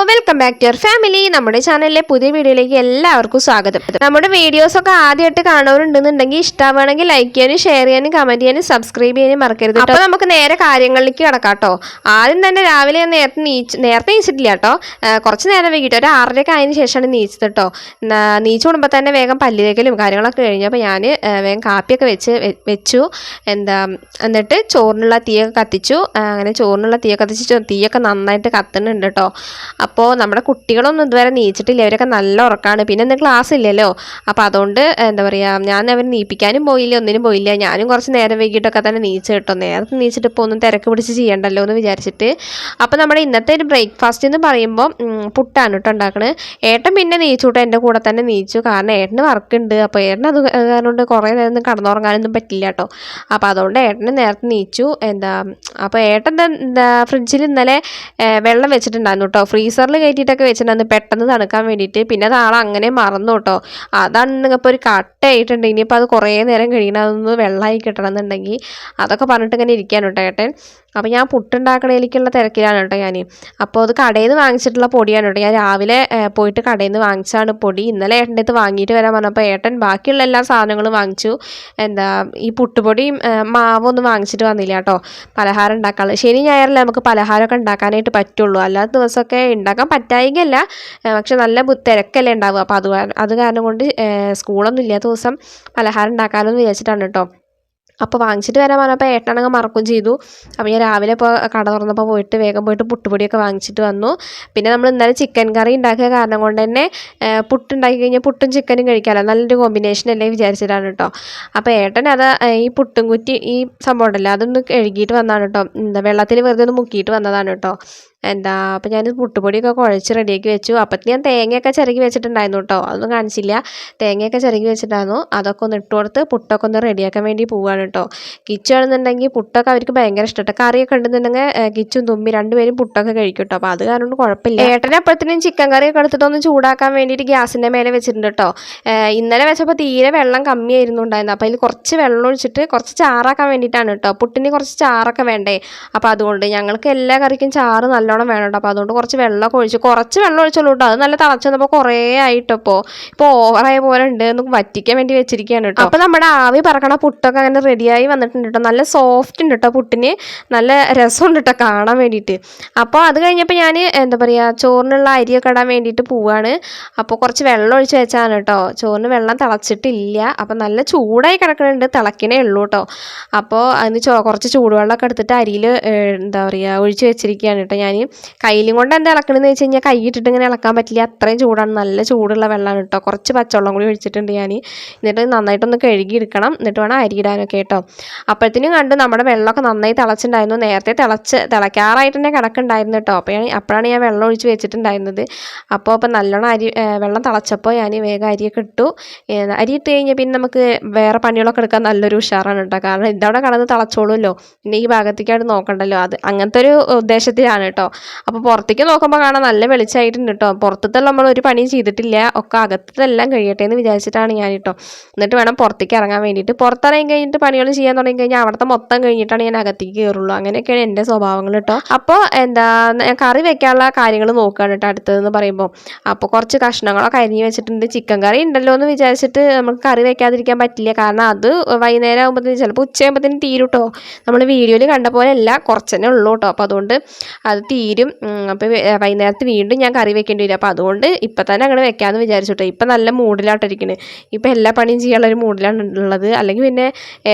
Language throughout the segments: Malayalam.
Welcome back to your family. നമ്മുടെ ചാനലിലെ പുതിയ വീഡിയോയിലേക്ക് എല്ലാവർക്കും സ്വാഗതം. നമ്മുടെ വീഡിയോസൊക്കെ ആദ്യമായിട്ട് കാണുന്നവരുണ്ടെന്നുണ്ടെങ്കിൽ ഇഷ്ടമാണെങ്കിൽ ലൈക്ക് ചെയ്യാനും ഷെയർ ചെയ്യാനും കമന്റ് ചെയ്യാനും സബ്സ്ക്രൈബ് ചെയ്യാനും മറക്കരുത്. അപ്പോൾ നമുക്ക് നേരെ കാര്യങ്ങളിലേക്ക് കിടക്കാം കേട്ടോ. ആദ്യം തന്നെ രാവിലെ ഞാൻ നേരത്തെ നീച്ചിട്ടില്ല കേട്ടോ. കുറച്ച് നേരം വൈകിട്ട് ഒരു 6:30 ആയതിനു ശേഷമാണ് നീച്ചത് കേട്ടോ. നീച്ചു കൂടുമ്പോൾ തന്നെ വേഗം പല്ലിലേക്കലും കാര്യങ്ങളൊക്കെ കഴിഞ്ഞപ്പോൾ ഞാൻ വേഗം കാപ്പിയൊക്കെ വെച്ചു എന്നിട്ട് ചോറിനുള്ള തീയൊക്കെ കത്തിച്ചു. അങ്ങനെ ചോറിനുള്ള തീയൊക്കെ കത്തിച്ച് തീയൊക്കെ നന്നായിട്ട് കത്തുന്നുണ്ട് കേട്ടോ. അപ്പോൾ നമ്മുടെ കുട്ടികളൊന്നും ഇതുവരെ നീച്ചിട്ടില്ല, അവരൊക്കെ നല്ല ഉറക്കമാണ്. പിന്നെ ഇന്ന് ക്ലാസ് ഇല്ലല്ലോ, അപ്പോൾ അതുകൊണ്ട് എന്താ പറയുക, ഞാൻ അവർ നീപ്പിക്കാനും പോയില്ല, ഒന്നിനും പോയില്ല. ഞാനും കുറച്ച് നേരം വൈകിട്ടൊക്കെ തന്നെ നീച്ച് കേട്ടോ. നേരത്തെ നീച്ചിട്ട് ഇപ്പോൾ ഒന്നും തിരക്ക് പിടിച്ച് ചെയ്യണ്ടല്ലോ എന്ന് വിചാരിച്ചിട്ട്. അപ്പോൾ നമ്മുടെ ഇന്നത്തെ ഒരു ബ്രേക്ക്ഫാസ്റ്റ് എന്ന് പറയുമ്പോൾ പുട്ടാണ് കേട്ടോ ഉണ്ടാക്കണത്. ഏട്ടൻ പിന്നെ നീച്ചുട്ടോ, എൻ്റെ കൂടെ തന്നെ നീച്ചു. കാരണം ഏട്ടന് വർക്കുണ്ട്. അപ്പോൾ ഏട്ടൻ അത് കാരണം കുറേ നേരം കടന്നുറങ്ങാനൊന്നും പറ്റില്ല കേട്ടോ. അപ്പോൾ അതുകൊണ്ട് ഏട്ടന് നേരത്തെ നീച്ചു. അപ്പോൾ ഏട്ടൻ ഫ്രിഡ്ജിൽ ഇന്നലെ വെള്ളം വെച്ചിട്ടുണ്ടായിരുന്നു കേട്ടോ. ഫ്രീസറിൽ കയറ്റിയിട്ടൊക്കെ വെച്ചിട്ടുണ്ടായിരുന്നു പെട്ടെന്ന് തണുക്കാൻ വേണ്ടിയിട്ട്. പിന്നെ അത് അങ്ങനെ മറന്നു കേട്ടോ. അതാണ് ഇപ്പോൾ ഒരു കട്ടയായിട്ടുണ്ട്. ഇനിയിപ്പോൾ അത് കുറേ നേരം കഴിയണം, അതൊന്ന് വെള്ളമായി കിട്ടണം എന്നുണ്ടെങ്കിൽ. അതൊക്കെ പറഞ്ഞിട്ട് ഇങ്ങനെ ഇരിക്കാൻ കേട്ടോ ഏട്ടൻ. അപ്പോൾ ഞാൻ പുട്ടുണ്ടാക്കണേലേക്കുള്ള തിരക്കിലാണ് കേട്ടോ ഞാൻ. അപ്പോൾ അത് കടയിൽ നിന്ന് വാങ്ങിച്ചിട്ടുള്ള പൊടിയാണ് കേട്ടോ. ഞാൻ രാവിലെ പോയിട്ട് കടയിൽ നിന്ന് വാങ്ങിച്ചാണ് പൊടി. ഇന്നലെ ഏട്ടൻ്റെ അടുത്ത് വാങ്ങിയിട്ട് വരാൻ പറഞ്ഞപ്പോൾ ഏട്ടൻ ബാക്കിയുള്ള എല്ലാ സാധനങ്ങളും വാങ്ങിച്ചു. ഈ പുട്ടുപൊടിയും മാവൊന്നും വാങ്ങിച്ചിട്ട് വന്നില്ല കേട്ടോ പലഹാരം ഉണ്ടാക്കാനുള്ളത്. ശനി ഞായറിൽ നമുക്ക് പലഹാരമൊക്കെ ഉണ്ടാക്കാനായിട്ട് പറ്റുള്ളൂ. അല്ലാത്ത ദിവസമൊക്കെ ഉണ്ടാക്കാൻ പറ്റായികയല്ല, പക്ഷെ നല്ല തിരക്കല്ലേ ഉണ്ടാവുക. അപ്പോൾ അത് കാരണം കൊണ്ട് സ്കൂളൊന്നും ഇല്ലാത്ത ദിവസം പലഹാരം ഉണ്ടാക്കാമല്ലോ എന്ന് വിചാരിച്ചിട്ടാണ് കേട്ടോ. അപ്പോൾ വാങ്ങിച്ചിട്ട് വരാൻ പറഞ്ഞപ്പോൾ ഏട്ടനങ്ങ് മറക്കും ചെയ്തു. അപ്പോൾ ഞാൻ രാവിലെ ഇപ്പോൾ കട തുറന്നപ്പോൾ വേഗം പോയിട്ട് പുട്ടുപൊടിയൊക്കെ വാങ്ങിച്ചിട്ട് വന്നു. പിന്നെ നമ്മൾ ഇന്നലെ ചിക്കൻ കറി ഉണ്ടാക്കിയ കാരണം കൊണ്ട് തന്നെ പുട്ടുണ്ടാക്കി കഴിഞ്ഞാൽ പുട്ടും ചിക്കനും കഴിക്കാമല്ലോ, നല്ലൊരു കോമ്പിനേഷൻ അല്ലേ വിചാരിച്ചിട്ടാണ് കേട്ടോ. അപ്പോൾ ഏട്ടൻ ഈ പുട്ടും കുറ്റി ഈ സംഭവം ഉണ്ടല്ലോ, അതൊന്ന് കഴുകിയിട്ട് വന്നതാണ് കേട്ടോ. വെള്ളത്തിൽ വെറുതെ ഒന്ന് മുക്കിയിട്ട് വന്നതാണ് കേട്ടോ. അപ്പോൾ ഞാൻ പുട്ടുപൊടിയൊക്കെ കുഴച്ച് റെഡിയാക്കി വെച്ചു. അപ്പത്തിന് ഞാൻ തേങ്ങയൊക്കെ ചിരകി വെച്ചിട്ടുണ്ടായിരുന്നു കേട്ടോ, അതൊന്നും കാണിച്ചില്ല. തേങ്ങയൊക്കെ ചിരകി വെച്ചിട്ടായിരുന്നു, അതൊക്കെ ഒന്ന് ഇട്ട് കൊടുത്ത് പുട്ടൊക്കെ ഒന്ന് റെഡിയാക്കാൻ വേണ്ടി പോവുകയാണ് കേട്ടോ. കിച്ചു ആണെന്നുണ്ടെങ്കിൽ പുട്ടൊക്കെ അവർക്ക് ഭയങ്കര ഇഷ്ടമാണ്. കറിയൊക്കെ ഉണ്ടെന്നുണ്ടെങ്കിൽ കിച്ചും തുമ്പി രണ്ടുപേരും പുട്ടൊക്കെ കഴിക്കും കേട്ടോ. അപ്പോൾ അത് കാരണം കുഴപ്പമില്ല. ഏട്ടനെ അപ്പോഴത്തേനും ചിക്കൻ കറിയൊക്കെ എടുത്തിട്ടൊന്ന് ചൂടാക്കാൻ വേണ്ടിയിട്ട് ഗ്യാസിൻ്റെ മേലെ വെച്ചിട്ടുണ്ട് കേട്ടോ. ഇന്നലെ വെച്ചപ്പോൾ തീരെ വെള്ളം കമ്മിയായിരുന്നു ഉണ്ടായിരുന്നത്. അപ്പോൾ അതിൽ കുറച്ച് വെള്ളം ഒഴിച്ചിട്ട് കുറച്ച് ചാറാക്കാൻ വേണ്ടിയിട്ടാണ് കേട്ടോ. പുട്ടിന് കുറച്ച് ചാറൊക്കെ വേണ്ടേ, അപ്പോൾ അതുകൊണ്ട് ഞങ്ങൾക്ക് എല്ലാ കറിക്കും ചാറ് നല്ലോണം വേണം കേട്ടോ. അപ്പോൾ അതുകൊണ്ട് കുറച്ച് വെള്ളം ഒഴിച്ചോളൂ കേട്ടോ. അത് നല്ല തിളച്ച് വന്നപ്പോൾ കുറേ ആയിട്ടോ. ഇപ്പോൾ ഓവറായ പോലെ ഉണ്ട്, ഒന്ന് വറ്റിക്കാൻ വേണ്ടി വെച്ചിരിക്കുകയാണ് കേട്ടോ. അപ്പോൾ നമ്മുടെ ആവി പറക്കണ പുട്ടൊക്കെ അങ്ങനെ റെഡിയായി വന്നിട്ടുണ്ട് കേട്ടോ. നല്ല സോഫ്റ്റ് ഉണ്ട് കേട്ടോ പുട്ടിന്, നല്ല രസമുണ്ട് കേട്ടോ കാണാൻ വേണ്ടിയിട്ട്. അപ്പോൾ അത് കഴിഞ്ഞപ്പോൾ ഞാൻ ചോറിനുള്ള അരിയൊക്കെ ഇടാൻ വേണ്ടിയിട്ട് പോവുകയാണ്. അപ്പോൾ കുറച്ച് വെള്ളം ഒഴിച്ച് വെച്ചാണ് കേട്ടോ. ചോറിന് വെള്ളം തിളച്ചിട്ടില്ല, അപ്പോൾ നല്ല ചൂടായി കിടക്കുന്നുണ്ട്, തിളക്കണേ ഉള്ളൂ കേട്ടോ. അപ്പോൾ അതിന് കുറച്ച് ചൂടുവെള്ളമൊക്കെ എടുത്തിട്ട് അരിയിൽ ഒഴിച്ച് വെച്ചിരിക്കുകയാണ് കേട്ടോ. ഞാൻ കയ്യിലും കൊണ്ട് എന്താ ഇളക്കണമെന്ന് വെച്ച് കഴിഞ്ഞാൽ കൈ ഇട്ടിട്ട് ഇങ്ങനെ ഇളക്കാൻ പറ്റില്ല, അത്രയും ചൂടാണ്. നല്ല ചൂടുള്ള വെള്ളമാണ് കേട്ടോ. കുറച്ച് പച്ചവെള്ളം കൂടി ഒഴിച്ചിട്ടുണ്ട് ഞാൻ. എന്നിട്ട് നന്നായിട്ടൊന്ന് കഴുകി എടുക്കണം, എന്നിട്ട് വേണം അരി ഇടാനൊക്കെ കേട്ടോ. അപ്പോഴത്തേനും കണ്ട് നമ്മുടെ വെള്ളമൊക്കെ നന്നായി തിളച്ചിട്ടുണ്ടായിരുന്നു. നേരത്തെ തിളയ്ക്കാറായിട്ട് തന്നെ കിടക്കുന്നുണ്ടായിരുന്നു കേട്ടോ. അപ്പോഴാണ് ഞാൻ വെള്ളം ഒഴിച്ച് വെച്ചിട്ടുണ്ടായിരുന്നത്. അപ്പോൾ നല്ലോണം വെള്ളം തിളച്ചപ്പോൾ ഞാൻ വേഗം അരിയൊക്കെ ഇട്ടു. അരി ഇട്ട് കഴിഞ്ഞാൽ പിന്നെ നമുക്ക് വേറെ പണികളൊക്കെ എടുക്കാൻ നല്ലൊരു ഉഷാറാണ് കേട്ടോ. കാരണം ഇതവിടെ കടന്ന് തിളച്ചോളുമല്ലോ, പിന്നെ ഈ ഭാഗത്തേക്കായിട്ട് നോക്കണ്ടല്ലോ. അങ്ങനത്തെ ഒരു ഉദ്ദേശത്തിലാണ് കേട്ടോ. അപ്പോൾ പുറത്തേക്ക് നോക്കുമ്പോൾ കാണാൻ നല്ല വെളിച്ചമായിട്ടുണ്ട് കേട്ടോ. പുറത്തത്തെ നമ്മൾ ഒരു പണിയും ചെയ്തിട്ടില്ല, ഒക്കെ അകത്തെല്ലാം കഴിയട്ടെ എന്ന് വിചാരിച്ചിട്ടാണ് ഞാൻ കേട്ടോ. എന്നിട്ട് വേണം പുറത്തേക്ക് ഇറങ്ങാൻ വേണ്ടിയിട്ട്. പുറത്തിറങ്ങി കഴിഞ്ഞിട്ട് പണികൾ ചെയ്യാൻ തുടങ്ങി കഴിഞ്ഞാൽ അവിടുത്തെ മൊത്തം കഴിഞ്ഞിട്ടാണ് ഞാൻ അകത്തേക്ക് കയറുള്ളൂ. അങ്ങനെയൊക്കെയാണ് എൻ്റെ സ്വഭാവങ്ങൾ കേട്ടോ. അപ്പോൾ ഞാൻ കറി വെക്കാനുള്ള കാര്യങ്ങൾ നോക്കുകയാണ് കേട്ടോ അടുത്തതെന്ന് പറയുമ്പോൾ. അപ്പോൾ കുറച്ച് കഷ്ണങ്ങളൊക്കെ അരിഞ്ഞ് വെച്ചിട്ടുണ്ട്. ചിക്കൻ കറി ഉണ്ടല്ലോ എന്ന് വിചാരിച്ചിട്ട് നമുക്ക് കറി വെക്കാതിരിക്കാൻ പറ്റില്ല. കാരണം അത് വൈകുന്നേരം ആകുമ്പോഴത്തേന് ചിലപ്പോൾ ഉച്ചയാകുമ്പോഴത്തേന് തീരും കേട്ടോ. നമ്മൾ വീഡിയോയിൽ കണ്ട പോലെ അല്ല, കുറച്ച് തന്നെ ഉള്ളൂ കേട്ടോ. അപ്പോൾ അതുകൊണ്ട് അത് തീരും. അപ്പോൾ വൈകുന്നേരത്ത് വീണ്ടും ഞാൻ കറി വെക്കേണ്ടി വരും. അപ്പോൾ അതുകൊണ്ട് ഇപ്പം തന്നെ അങ്ങനെ വെക്കാമെന്ന് വിചാരിച്ചിട്ടോ. ഇപ്പം നല്ല മൂഡിലായിട്ടിരിക്കുന്നത്. ഇപ്പം എല്ലാ പണിയും ചെയ്യാനുള്ളൊരു മൂഡിലാണ് ഉള്ളത്. അല്ലെങ്കിൽ പിന്നെ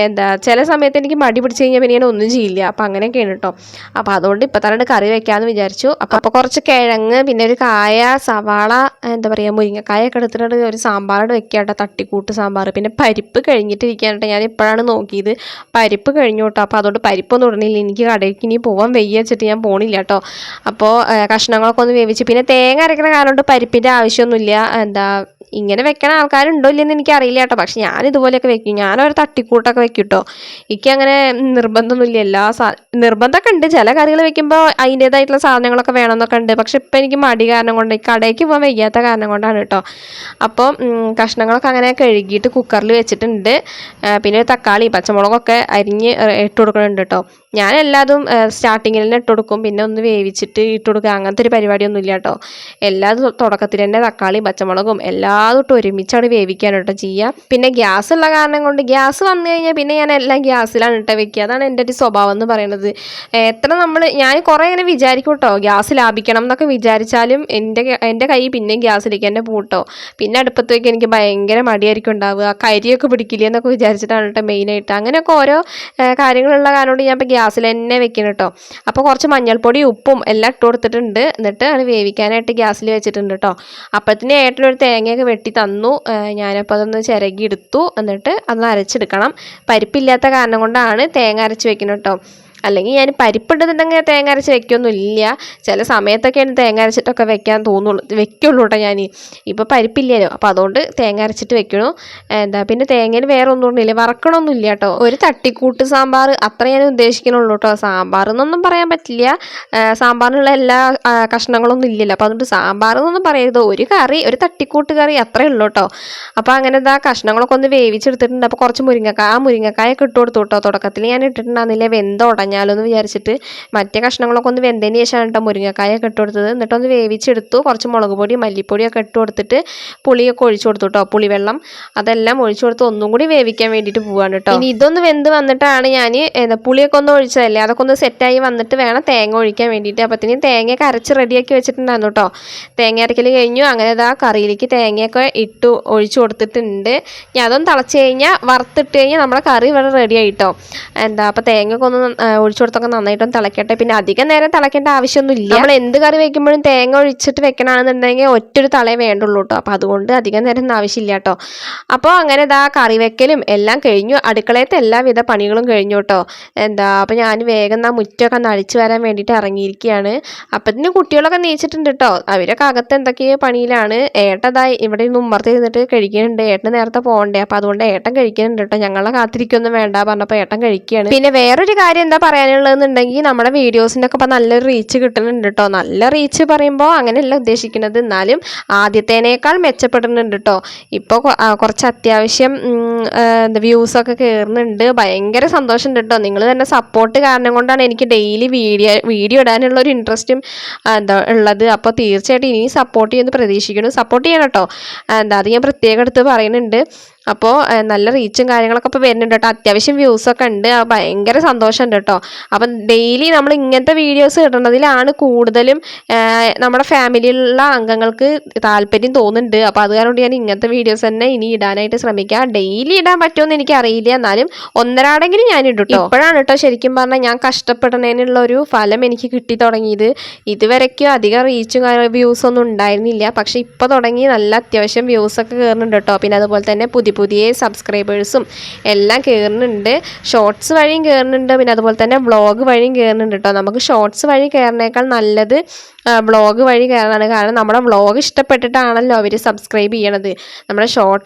ചില സമയത്ത് എനിക്ക് മടി പിടിച്ച് കഴിഞ്ഞാൽ പിന്നെ ഞാൻ ഒന്നും ചെയ്യില്ല. അപ്പോൾ അങ്ങനെയൊക്കെയാണ് കേട്ടോ. അപ്പോൾ അതുകൊണ്ട് ഇപ്പം തന്നെ കറി വെക്കാമെന്ന് വിചാരിച്ചു. അപ്പോൾ കുറച്ച് കിഴങ്ങ്, പിന്നെ ഒരു കായ, സവാള, മുരിങ്ങക്കായൊക്കെ എടുത്തിട്ട് ഒരു സാമ്പാറോട് വെക്കുക കേട്ടോ, തട്ടിക്കൂട്ട് സാമ്പാർ. പിന്നെ പരിപ്പ് കഴിഞ്ഞിട്ടിരിക്കാനായിട്ട് ഞാൻ ഇപ്പോഴാണ് നോക്കിയത്, പരിപ്പ് കഴിഞ്ഞു കേട്ടോ. അപ്പോൾ അതുകൊണ്ട് പരിപ്പൊന്നും ഇടണില്ല, എനിക്ക് കടയ്ക്ക് ഇനി പോകാൻ വയ്യ വെച്ചിട്ട് ഞാൻ പോണില്ല കേട്ടോ. അപ്പോൾ കഷ്ണങ്ങളൊക്കെ ഒന്ന് വേവിച്ച്, പിന്നെ തേങ്ങ അരയ്ക്കണ കാരണം കൊണ്ട് പരിപ്പിൻ്റെ ആവശ്യമൊന്നുമില്ല. ഇങ്ങനെ വെക്കണ ആൾക്കാരുണ്ടോ ഇല്ലെന്ന് എനിക്കറിയില്ല കേട്ടോ. പക്ഷെ ഞാൻ ഇതുപോലെയൊക്കെ വെക്കും. ഞാനൊരു തട്ടിക്കൂട്ടൊക്കെ വെക്കും കേട്ടോ. എനിക്ക് അങ്ങനെ നിർബന്ധമൊന്നുമില്ല. നിർബന്ധമൊക്കെ ഉണ്ട്. ചില കറികൾ വെക്കുമ്പോൾ അതിൻ്റേതായിട്ടുള്ള സാധനങ്ങളൊക്കെ വേണമെന്നൊക്കെ ഉണ്ട്. പക്ഷെ ഇപ്പം എനിക്ക് മടി കാരണം കൊണ്ട് കടയ്ക്ക് പോകാൻ വയ്യാത്ത കാരണം കൊണ്ടാണ് കേട്ടോ. അപ്പോൾ കഷ്ണങ്ങളൊക്കെ അങ്ങനെ കഴുകിയിട്ട് കുക്കറിൽ വെച്ചിട്ടുണ്ട്. പിന്നെ തക്കാളി പച്ചമുളകൊക്കെ അരിഞ്ഞ് ഇട്ട് കൊടുക്കുന്നുണ്ട് കേട്ടോ. ഞാൻ എല്ലാതും സ്റ്റാർട്ടിങ്ങിൽ തന്നെ ഇട്ട് കൊടുക്കും. പിന്നെ ഒന്ന് വേവിച്ചിട്ട് ഇട്ട് കൊടുക്കുക, അങ്ങനത്തെ ഒരു പരിപാടിയൊന്നും ഇല്ല കേട്ടോ. എല്ലാതും തുടക്കത്തിൽ തന്നെ തക്കാളിയും പച്ചമുളകും എല്ലാതും ഇട്ട് ഒരുമിച്ചാണ് വേവിക്കാണ് കേട്ടോ ചെയ്യുക. പിന്നെ ഗ്യാസ് ഉള്ള കാരണം കൊണ്ട് ഗ്യാസ് വന്നു കഴിഞ്ഞാൽ പിന്നെ ഞാൻ എല്ലാം ഗ്യാസിലാണ് ഇട്ട് വെക്കുക. അതാണ് എൻ്റെ ഒരു സ്വഭാവം എന്ന് പറയുന്നത്. ഞാൻ കുറേ ഇങ്ങനെ വിചാരിക്കും കേട്ടോ, ഗ്യാസ് ലാഭിക്കണം എന്നൊക്കെ വിചാരിച്ചാലും എൻ്റെ കൈ പിന്നെയും ഗ്യാസിലേക്ക് തന്നെ പൂട്ടോ. പിന്നെ അടുപ്പത്ത് വയ്ക്കാൻ എനിക്ക് ഭയങ്കര മടിയായിരിക്കും ഉണ്ടാവുക. കരിയൊക്കെ പിടിക്കില്ല എന്നൊക്കെ വിചാരിച്ചിട്ടാണ് കേട്ടോ മെയിനായിട്ട്. അങ്ങനെയൊക്കെ ഓരോ കാര്യങ്ങളുള്ള കാരണം കൊണ്ട് ഞാൻ ഇപ്പോൾ ഗ്യാസിൽ തന്നെ വെക്കണം കേട്ടോ. അപ്പോൾ കുറച്ച് മഞ്ഞൾപ്പൊടി ഉപ്പും എല്ലാം ഇട്ട് കൊടുത്തിട്ടുണ്ട്. എന്നിട്ട് അത് വേവിക്കാനായിട്ട് ഗ്യാസിൽ വെച്ചിട്ടുണ്ട് കേട്ടോ. അപ്പത്തിന് ഏട്ടനൊരു തേങ്ങയൊക്കെ വെട്ടി തന്നു. ഞാനപ്പോൾ അതൊന്ന് ചിരകി എടുത്തു. എന്നിട്ട് അതൊന്ന് അരച്ചെടുക്കണം. പരിപ്പില്ലാത്ത കാരണം കൊണ്ടാണ് തേങ്ങ അരച്ച് വെക്കുന്നത് കേട്ടോ. അല്ലെങ്കിൽ ഞാൻ പരിപ്പിടുന്നുണ്ടെങ്കിൽ തേങ്ങ അരച്ച് വെക്കൊന്നുമില്ല. ചില സമയത്തൊക്കെയാണ് തേങ്ങ അരച്ചിട്ടൊക്കെ വെക്കുള്ളൂ കേട്ടോ ഞാൻ. ഇപ്പോൾ പരിപ്പില്ലല്ലോ, അപ്പോൾ അതുകൊണ്ട് തേങ്ങ അരച്ചിട്ട് വെക്കണു. പിന്നെ തേങ്ങയിൽ വേറെ ഒന്നും ഇല്ല, വറക്കണമൊന്നുമില്ല കേട്ടോ. ഒരു തട്ടിക്കൂട്ട് സാമ്പാർ അത്ര ഞാൻ ഉദ്ദേശിക്കണുള്ളൂ കേട്ടോ. സാമ്പാർ എന്നൊന്നും പറയാൻ പറ്റില്ല, സാമ്പാറിനുള്ള എല്ലാ കഷ്ണങ്ങളൊന്നും ഇല്ലല്ലോ. അപ്പോൾ അതുകൊണ്ട് സാമ്പാർ എന്നൊന്നും പറയരുത്. ഒരു കറി, ഒരു തട്ടിക്കൂട്ട് കറി അത്രയേ ഉള്ളൂ കേട്ടോ. അപ്പോൾ അങ്ങനെ കഷ്ണങ്ങളൊക്കെ ഒന്ന് വേവിച്ചെടുത്തിട്ടുണ്ട്. അപ്പോൾ കുറച്ച് മുരിങ്ങക്കായൊക്കെ ഇട്ട് കൊടുത്തു കേട്ടോ. തുടക്കത്തിൽ ഞാൻ ഇട്ടിട്ടുണ്ടായിരുന്നില്ല, ഉടഞ്ഞാലോന്ന് വിചാരിച്ചിട്ട് മറ്റേ കഷ്ണങ്ങളൊക്കെ ഒന്ന് വെന്തതിന് ശേഷമാണ് കേട്ടോ മുരിങ്ങക്കായൊക്കെ ഇട്ട് കൊടുത്തത്. എന്നിട്ടൊന്ന് വേവിച്ചെടുത്തു. കുറച്ച് മുളക് പൊടി മല്ലിപ്പൊടിയൊക്കെ ഇട്ട് കൊടുത്തിട്ട് പുളിയൊക്കെ ഒഴിച്ചു കൊടുത്തു കേട്ടോ. പുളിവെള്ളം അതെല്ലാം ഒഴിച്ചു കൊടുത്ത് ഒന്നും കൂടി വേവിക്കാൻ വേണ്ടിയിട്ട് പോവാണ് കേട്ടോ. ഇനി ഇതൊന്ന് വെന്ത് വന്നിട്ടാണ് ഞാൻ പുളിയൊക്കെ ഒന്ന് ഒഴിച്ചതല്ലേ, അതൊക്കെ ഒന്ന് സെറ്റായി വന്നിട്ട് വേണം തേങ്ങ ഒഴിക്കാൻ വേണ്ടിയിട്ട്. അപ്പത്തിന് തേങ്ങയൊക്കെ അരച്ച് റെഡിയാക്കി വെച്ചിട്ടുണ്ടായിരുന്നു കേട്ടോ. തേങ്ങ അരക്കൽ കഴിഞ്ഞു. അങ്ങനെ കറിയിലേക്ക് തേങ്ങയൊക്കെ ഇട്ട് ഒഴിച്ചു കൊടുത്തിട്ടുണ്ട്. ഞാൻ അതൊന്ന് തിളച്ച് കഴിഞ്ഞാൽ വറുത്തിട്ട് കഴിഞ്ഞാൽ നമ്മുടെ കറി ഇവിടെ റെഡി ആയിട്ടോ. അപ്പോൾ തേങ്ങയൊക്കെ ഒന്ന് ഒഴിച്ചു കൊടുത്തൊക്കെ നന്നായിട്ടൊന്ന് തിളക്കട്ടെ. പിന്നെ അധികം നേരം തിളക്കേണ്ട ആവശ്യമൊന്നുമില്ല. നമ്മൾ എന്ത് കറി വെക്കുമ്പോഴും തേങ്ങ ഒഴിച്ചിട്ട് വെക്കണമെന്നുണ്ടെങ്കിൽ ഒറ്റൊരു തളേ വേണ്ടുള്ളൂ കേട്ടോ. അപ്പോൾ അതുകൊണ്ട് അധികം നേരം ഒന്നും ആവശ്യമില്ല കേട്ടോ. അപ്പോൾ അങ്ങനെ കറി വെക്കലും എല്ലാം കഴിഞ്ഞു. അടുക്കളയത്തെ എല്ലാവിധ പണികളും കഴിഞ്ഞു കേട്ടോ. അപ്പോൾ ഞാൻ വേഗം മുറ്റമൊക്കെ ഒന്ന് അടിച്ചു വരാൻ വേണ്ടിയിട്ട് ഇറങ്ങിയിരിക്കുകയാണ്. അപ്പത്തിന് കുട്ടികളൊക്കെ നീച്ചിട്ടുണ്ട് കേട്ടോ. അവരൊക്കെ അകത്ത് എന്തൊക്കെയോ പണിയിലാണ്. ഏട്ടതായി ഇവിടെ നിന്ന് ഉമ്മർത്ത് ഇരുന്നിട്ട് കഴിക്കുന്നുണ്ട്. ഏട്ടന് നേരത്തെ പോകണ്ടേ, അപ്പോൾ അതുകൊണ്ട് ഏട്ടൻ കഴിക്കുന്നുണ്ട് കേട്ടോ. ഞങ്ങളെ കാത്തിരിക്കൊന്നും വേണ്ട പറഞ്ഞപ്പോൾ ഏട്ടൻ കഴിക്കുകയാണ്. പിന്നെ വേറൊരു കാര്യം എന്താ പറയാനുള്ളതെന്നുണ്ടെങ്കിൽ നമ്മുടെ വീഡിയോസിൻ്റെ ഒക്കെ ഇപ്പോൾ നല്ലൊരു റീച്ച് കിട്ടുന്നുണ്ട് കേട്ടോ. നല്ല റീച്ച് പറയുമ്പോൾ അങ്ങനെയല്ല ഉദ്ദേശിക്കുന്നത്, എന്നാലും ആദ്യത്തേനേക്കാൾ മെച്ചപ്പെടുന്നുണ്ട് കേട്ടോ. ഇപ്പോൾ കുറച്ച് അത്യാവശ്യം വ്യൂസൊക്കെ കയറുന്നുണ്ട്. ഭയങ്കര സന്തോഷമുണ്ട് കേട്ടോ. നിങ്ങൾ തന്നെ സപ്പോർട്ട് കാരണം കൊണ്ടാണ് എനിക്ക് ഡെയിലി വീഡിയോ ഇടാനുള്ള ഒരു ഇൻട്രസ്റ്റും ഉള്ളത്. അപ്പോൾ തീർച്ചയായിട്ടും ഇനി സപ്പോർട്ട് ചെയ്യുമെന്ന് പ്രതീക്ഷിക്കുന്നു. സപ്പോർട്ട് ചെയ്യണം കേട്ടോ. അത് ഞാൻ പ്രത്യേകം എടുത്ത് പറയുന്നുണ്ട്. അപ്പോൾ നല്ല റീച്ചും കാര്യങ്ങളൊക്കെ ഇപ്പോൾ വരുന്നുണ്ട് കേട്ടോ. അത്യാവശ്യം വ്യൂസൊക്കെ ഉണ്ട്. ഭയങ്കര സന്തോഷമുണ്ട് കേട്ടോ. അപ്പം ഡെയിലി നമ്മൾ ഇങ്ങനത്തെ വീഡിയോസ് ഇടുന്നതിലാണ് കൂടുതലും നമ്മുടെ ഫാമിലിയിലുള്ള അംഗങ്ങൾക്ക് താല്പര്യം തോന്നുന്നുണ്ട്. അപ്പോൾ അത് കാരണം ഞാൻ ഇങ്ങനത്തെ വീഡിയോസ് തന്നെ ഇനി ഇടാനായിട്ട് ശ്രമിക്കാം. ഡെയിലി ഇടാൻ പറ്റുമെന്ന് എനിക്കറിയില്ല, എന്നാലും ഒന്നരാടെങ്കിലും ഞാൻ ഇടും കേട്ടോ. ഇപ്പോഴാണ് കേട്ടോ ശരിക്കും പറഞ്ഞാൽ ഞാൻ കഷ്ടപ്പെടുന്നതിനുള്ള ഒരു ഫലം എനിക്ക് കിട്ടി തുടങ്ങിയത്. ഇതുവരെയ്ക്കും അധികം റീച്ചും വ്യൂസൊന്നും ഉണ്ടായിരുന്നില്ല. പക്ഷേ ഇപ്പോൾ തുടങ്ങി നല്ല അത്യാവശ്യം വ്യൂസൊക്കെ കയറുന്നുണ്ട് കേട്ടോ. പിന്നെ അതുപോലെ തന്നെ പുതിയ സബ്സ്ക്രൈബേഴ്സും എല്ലാം കയറുന്നുണ്ട്. ഷോർട്സ് വഴിയും കയറുന്നുണ്ട്. പിന്നെ അതുപോലെ തന്നെ വ്ളോഗ് വഴിയും കയറുന്നുണ്ട് കേട്ടോ. നമുക്ക് ഷോർട്സ് വഴി കയറുന്നേക്കാൾ നല്ലത് വ്ളോഗ് വഴി കയറാനാണ്. കാരണം നമ്മുടെ വ്ളോഗ് ഇഷ്ടപ്പെട്ടിട്ടാണല്ലോ അവർ സബ്സ്ക്രൈബ് ചെയ്യണത്. നമ്മുടെ ഷോർട്ട്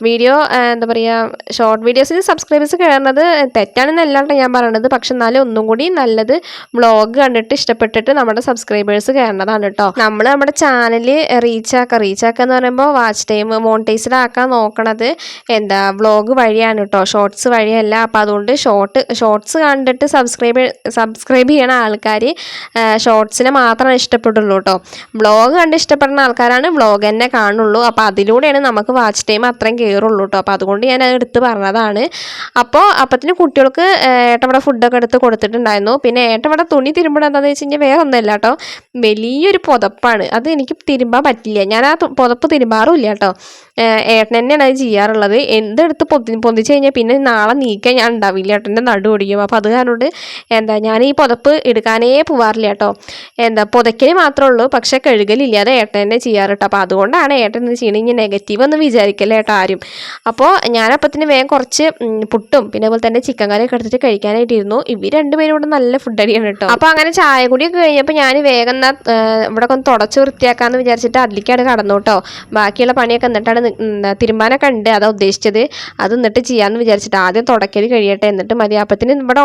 വീഡിയോസിന് സബ്സ്ക്രൈബേഴ്സ് കയറുന്നത് തെറ്റാണെന്നല്ലാണ്ട് ഞാൻ പറയണത്. പക്ഷെ എന്നാലും ഒന്നും കൂടി നല്ലത് വ്ളോഗ് കണ്ടിട്ട് ഇഷ്ടപ്പെട്ടിട്ട് നമ്മുടെ സബ്സ്ക്രൈബേഴ്സ് കയറണതാണ് കേട്ടോ. നമ്മൾ നമ്മുടെ ചാനൽ റീച്ചാക്കുക എന്ന് പറയുമ്പോൾ വാച്ച് ടൈം മോണിറ്റൈസ്ഡ് ആക്കാൻ നോക്കണത് വ്ളോഗ് വഴിയാണ് കേട്ടോ, ഷോർട്സ് വഴിയല്ല. അപ്പോൾ അതുകൊണ്ട് ഷോർട്സ് കണ്ടിട്ട് സബ്സ്ക്രൈബ് ചെയ്യണ ആൾക്കാർ ഷോർട്സിനെ മാത്രമേ ഇഷ്ടപ്പെടുള്ളൂ കേട്ടോ. വ്ളോഗ് കണ്ട് ഇഷ്ടപ്പെടുന്ന ആൾക്കാരാണ് വ്ളോഗ് തന്നെ കാണുള്ളൂ. അപ്പോൾ അതിലൂടെയാണ് നമുക്ക് വാച്ച് ടൈം അത്രയും കയറുള്ളൂ കേട്ടോ. അപ്പോൾ അതുകൊണ്ട് ഞാൻ അത് എടുത്ത് പറഞ്ഞതാണ്. അപ്പത്തിന് കുട്ടികൾക്ക് ഏട്ടവിടെ ഫുഡൊക്കെ എടുത്ത് കൊടുത്തിട്ടുണ്ടായിരുന്നു. പിന്നെ ഏട്ടവിടെ തുണി തിരുമ്പണം എന്താണെന്ന് വെച്ച് കഴിഞ്ഞാൽ വേറെ ഒന്നുമല്ല കേട്ടോ, വലിയൊരു പുതപ്പാണ്. അത് എനിക്ക് തിരുമ്പാൻ പറ്റില്ല. ഞാൻ ആ പുതപ്പ് തിരുമ്പാറുമില്ല കേട്ടോ. ഏട്ടൻ തന്നെയാണ് അത് ചെയ്യാറുള്ളത്. എന്തെടുത്ത് പൊന്തിച്ച് കഴിഞ്ഞാൽ പിന്നെ നാളെ നീക്കാൻ ഞാൻ ഉണ്ടാവില്ല. ഏട്ടൻ്റെ നടു ഒടിയും. അപ്പോൾ അത് കാരണം ഞാൻ ഈ പുതപ്പ് എടുക്കാനേ പോവാറില്ല കേട്ടോ. പുതയ്ക്കൽ മാത്രമേ ഉള്ളൂ. ചെയ്യാറുള്ളൂ, പക്ഷെ കഴുകലില്ല. അത് ഏട്ടൻ തന്നെ ചെയ്യാറ് കേട്ടോ. അപ്പോൾ അതുകൊണ്ടാണ് ഏട്ടൻ ഇത് ചെയ്യണം. ഇനി നെഗറ്റീവ് ഒന്നും വിചാരിക്കല്ലേ ഏട്ടാ ആരും. അപ്പോൾ ഞാനപ്പത്തിന് വേഗം കുറച്ച് പുട്ടും പിന്നെ അതുപോലെ തന്നെ ചിക്കൻ കറിയൊക്കെ എടുത്തിട്ട് കഴിക്കാനായിട്ടിരുന്നു. ഇവർ രണ്ടുപേരും ഇവിടെ നല്ല ഫുഡ് അടിയാണ് കേട്ടോ. അപ്പോൾ അങ്ങനെ ചായ കൂടിയൊക്കെ കഴിഞ്ഞപ്പോൾ ഞാൻ വേഗം ഇവിടെ ഒന്ന് തുടച്ച് വൃത്തിയാക്കാമെന്ന് വിചാരിച്ചിട്ട് അതിലേക്കാണ് കടന്നു കേട്ടോ. ബാക്കിയുള്ള പണിയൊക്കെ എന്നിട്ടാണ് തിരുമ്പാനൊക്കെ ഉണ്ട് അതാ ഉദ്ദേശിച്ചത്. അത് എന്നിട്ട് ചെയ്യാമെന്ന് വിചാരിച്ചിട്ട് ആദ്യം തുടക്കൽ കഴിയട്ടെ, എന്നിട്ട് മതി. അപ്പത്തിന് ഇവിടെ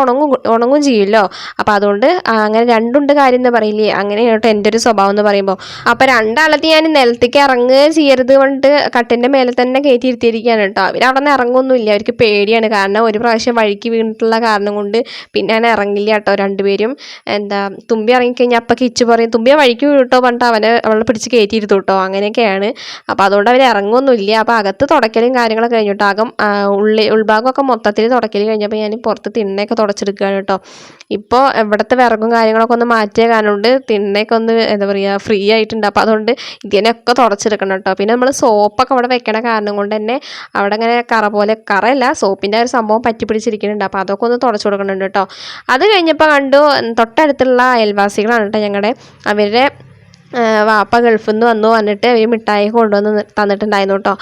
ഉണങ്ങും ചെയ്യുമല്ലോ. അപ്പോൾ അതുകൊണ്ട് അങ്ങനെ രണ്ടുണ്ട് കാര്യം എന്ന് പറയില്ലേ, അങ്ങനെയാണ് കേട്ടോ എൻ്റെ ഒരു സ്വഭാവം എന്ന് പറയുമ്പോൾ. അപ്പോൾ രണ്ടാളത്ത് ഞാൻ നിലത്തേക്ക് ഇറങ്ങുകയും ചെയ്യരുത് കൊണ്ട് കട്ടിൻ്റെ മേലെ തന്നെ കയറ്റി ഇരുത്തിയിരിക്കുകയാണ് കേട്ടോ. അവർ അവിടെ നിന്ന് ഇറങ്ങുമൊന്നുമില്ല, അവർക്ക് പേടിയാണ്. കാരണം ഒരു പ്രാവശ്യം വഴിക്ക് വീണിട്ടുള്ള കാരണം കൊണ്ട് പിന്നെ ഞാൻ ഇറങ്ങില്ല കേട്ടോ. രണ്ടുപേരും തുമ്പി ഇറങ്ങിക്കഴിഞ്ഞാൽ അപ്പം കിച്ചു പറയും തുമ്പിയെ വഴിക്ക് വീട്ടോ പറഞ്ഞിട്ട് അവളെ പിടിച്ച് കയറ്റിയിരുത്തു കേട്ടോ. അങ്ങനെയൊക്കെയാണ്. അപ്പോൾ അതുകൊണ്ട് അവർ ഇറങ്ങുമൊന്നുമില്ല. അപ്പോൾ അകത്ത് തുടക്കലും കാര്യങ്ങളൊക്കെ കഴിഞ്ഞിട്ട് ഉൾഭാഗമൊക്കെ മൊത്തത്തിൽ തുടക്കൽ കഴിഞ്ഞപ്പോൾ ഞാൻ പുറത്ത് തിണ്ണയൊക്കെ തുടച്ചെടുക്കുകയാണ് കേട്ടോ. ഇപ്പോൾ ഇവിടുത്തെ വിറകും കാര്യങ്ങളൊക്കെ ഒന്ന് മാറ്റിയ കാരണം കൊണ്ട് തിണ്ണയൊക്കെ ഒന്ന് എന്താ പറയുക ഫ്രീ ആയിട്ടുണ്ട്. അപ്പോൾ അതുകൊണ്ട് ഇതിനൊക്കെ തുടച്ചെടുക്കണം കേട്ടോ. പിന്നെ നമ്മൾ സോപ്പൊക്കെ അവിടെ വെക്കണ കാരണം കൊണ്ട് തന്നെ അവിടെ ഇങ്ങനെ കറയല്ല സോപ്പിൻ്റെ ഒരു സംഭവം പറ്റി പിടിച്ചിരിക്കുന്നുണ്ട്. അപ്പോൾ അതൊക്കെ ഒന്ന് തുടച്ചു കൊടുക്കുന്നുണ്ട് കേട്ടോ. അത് കഴിഞ്ഞപ്പോൾ കണ്ടു തൊട്ടടുത്തുള്ള അയൽവാസികളാണ് കേട്ടോ ഞങ്ങളുടെ. അവരുടെ വാപ്പ ഗൾഫിൽ നിന്ന് വന്നിട്ട് അവർ മിഠായി കൊണ്ടുവന്ന് തന്നിട്ടുണ്ടായിരുന്നു കേട്ടോ.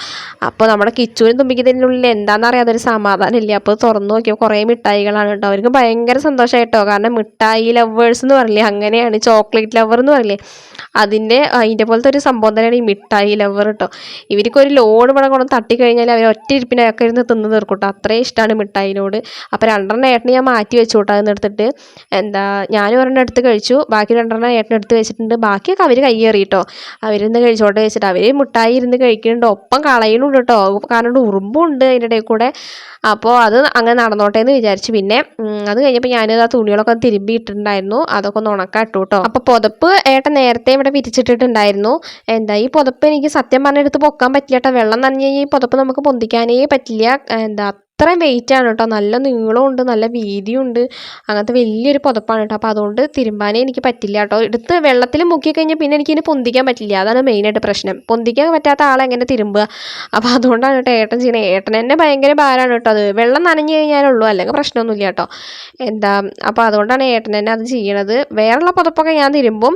അപ്പോൾ നമ്മുടെ കിച്ചുവിനും തുമ്പിക്കുന്നതിൻ്റെ ഉള്ളിൽ എന്താണെന്ന് അറിയാതെ ഒരു സമാധാനം ഇല്ല. അപ്പോൾ തുറന്നു നോക്കിയാൽ കുറേ മിഠായികളാണ് കേട്ടോ. അവർക്ക് ഭയങ്കര സന്തോഷമായിട്ടോ. കാരണം മിഠായി ലവേഴ്സ് എന്ന് പറയില്ലേ, അങ്ങനെയാണ്. ചോക്ലേറ്റ് ലവർ എന്ന് പറയില്ലേ, അതിൻ്റെ പോലത്തെ ഒരു സംഭവം തന്നെയാണ് ഈ മിഠായി ലവർ കേട്ടോ. ഇവർക്ക് ഒരു ലോഡ് ഇവിടെ കൊണ്ട് തട്ടിക്കഴിഞ്ഞാൽ അവർ ഒറ്റ ഇരിപ്പിനൊക്കെ ഇരുന്ന് തിന്ന് തീർക്കും കേട്ടോ. അത്രയും ഇഷ്ടമാണ് മിഠായിനോട്. അപ്പോൾ രണ്ടെണ്ണം ഏട്ടന് ഞാൻ മാറ്റി വെച്ചു കേട്ടോ. അതെന്ന് എടുത്തിട്ട് ഞാനും ഒരെണ്ണം എടുത്ത് കഴിച്ചു, ബാക്കി രണ്ടെണ്ണം ഏട്ടനെടുത്ത് വെച്ചിട്ടുണ്ട്. ബാക്കിയൊക്കെ അവർ കയ്യേറി കേട്ടോ. അവരിന്ന് കഴിച്ചോട്ടെ വെച്ചിട്ട് അവർ മിഠായി ഇരുന്ന് കഴിക്കുന്നുണ്ട്, ഒപ്പം കളയുന്നുണ്ട് കേട്ടോ. കാരണം ഉറുമ്പും ഉണ്ട് അതിൻ്റെ ഇടയിൽ കൂടെ. അപ്പോൾ അത് അങ്ങനെ നടന്നോട്ടെ എന്ന് വിചാരിച്ചു. പിന്നെ അത് കഴിഞ്ഞപ്പോൾ ഞാനത് ആ തുണികളൊക്കെ തിരുമ്പി ഇട്ടിട്ടുണ്ടായിരുന്നു, അതൊക്കെ ഒന്ന് ഉണക്കാട്ടു കേട്ടോ. അപ്പോൾ പുതപ്പ് ഏട്ടൻ നേരത്തെ ഇവിടെ വിരിച്ചിട്ടിട്ടുണ്ടായിരുന്നു. ഈ പുതപ്പ് എനിക്ക് സത്യം പറഞ്ഞെടുത്ത് പൊക്കാൻ പറ്റില്ല കേട്ടോ. വെള്ളം നനഞ്ഞ് ഈ പുതപ്പ് നമുക്ക് പൊന്തിക്കാനേ പറ്റില്ല. അത്രയും വെയിറ്റാണ് കേട്ടോ. നല്ല നീളമുണ്ട്, നല്ല വീതിയുണ്ട്. അങ്ങനത്തെ വലിയൊരു പുതപ്പാണ് കേട്ടോ. അപ്പോൾ അതുകൊണ്ട് തിരുമ്പാനേ എനിക്ക് പറ്റില്ല കേട്ടോ. എടുത്ത് വെള്ളത്തിൽ മുക്കി കഴിഞ്ഞാൽ പിന്നെ എനിക്കിനി പൊന്തിക്കാൻ പറ്റില്ല. അതാണ് മെയിനായിട്ട് പ്രശ്നം. പൊന്തിക്കാൻ പറ്റാത്ത ആളെങ്ങനെ തിരുമ്പുക. അപ്പോൾ അതുകൊണ്ടാണ് കേട്ടോ ഏട്ടൻ ചെയ്യണത്. ഏട്ടൻ തന്നെ ഭയങ്കര ഭാരമാണ് കേട്ടോ. അത് വെള്ളം നനഞ്ഞു കഴിഞ്ഞാലുള്ളൂ, അല്ലെങ്കിൽ പ്രശ്നമൊന്നുമില്ല കേട്ടോ. അപ്പോൾ അതുകൊണ്ടാണ് ഏട്ടൻ തന്നെ അത് ചെയ്യണത്. വേറെയുള്ള പുതപ്പൊക്കെ ഞാൻ തിരുമ്പും.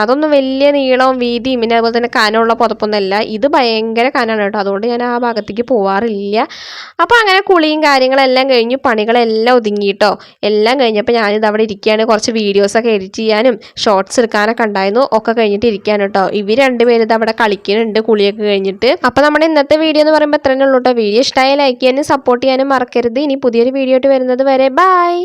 അതൊന്നും വലിയ നീളവും വീതിയും പിന്നെ അതുപോലെ തന്നെ കനമുള്ള പുതപ്പൊന്നുമല്ല. ഇത് ഭയങ്കര കനാണ് കേട്ടോ. അതുകൊണ്ട് ഞാൻ ആ ഭാഗത്തേക്ക് പോവാറില്ല. അപ്പോൾ അങ്ങനെ കുളിയും കാര്യങ്ങളെല്ലാം കഴിഞ്ഞു, പണികളെല്ലാം ഒതുങ്ങിയിട്ടോ. എല്ലാം കഴിഞ്ഞപ്പോൾ ഞാനിത് അവിടെ ഇരിക്കുകയാണ്. കുറച്ച് വീഡിയോസൊക്കെ എഡിറ്റ് ചെയ്യാനും ഷോർട്സ് എടുക്കാനൊക്കെ ഉണ്ടായിരുന്നു. ഒക്കെ കഴിഞ്ഞിട്ട് ഇരിക്കുകയാണ് കേട്ടോ. ഇവർ രണ്ടുപേരും ഇത് അവിടെ കളിക്കുന്നുണ്ട് കുളിയൊക്കെ കഴിഞ്ഞിട്ട്. അപ്പോൾ നമ്മുടെ ഇന്നത്തെ വീഡിയോ എന്ന് പറയുമ്പോൾ എത്രയേ ഉള്ളൂ കേട്ടോ. വീഡിയോ ഇഷ്ടമായി ലൈക്ക് ചെയ്യാനും സപ്പോർട്ട് ചെയ്യാനും മറക്കരുത്. ഇനി പുതിയൊരു വീഡിയോ ആയിട്ട് വരുന്നത് വരെ ബൈ.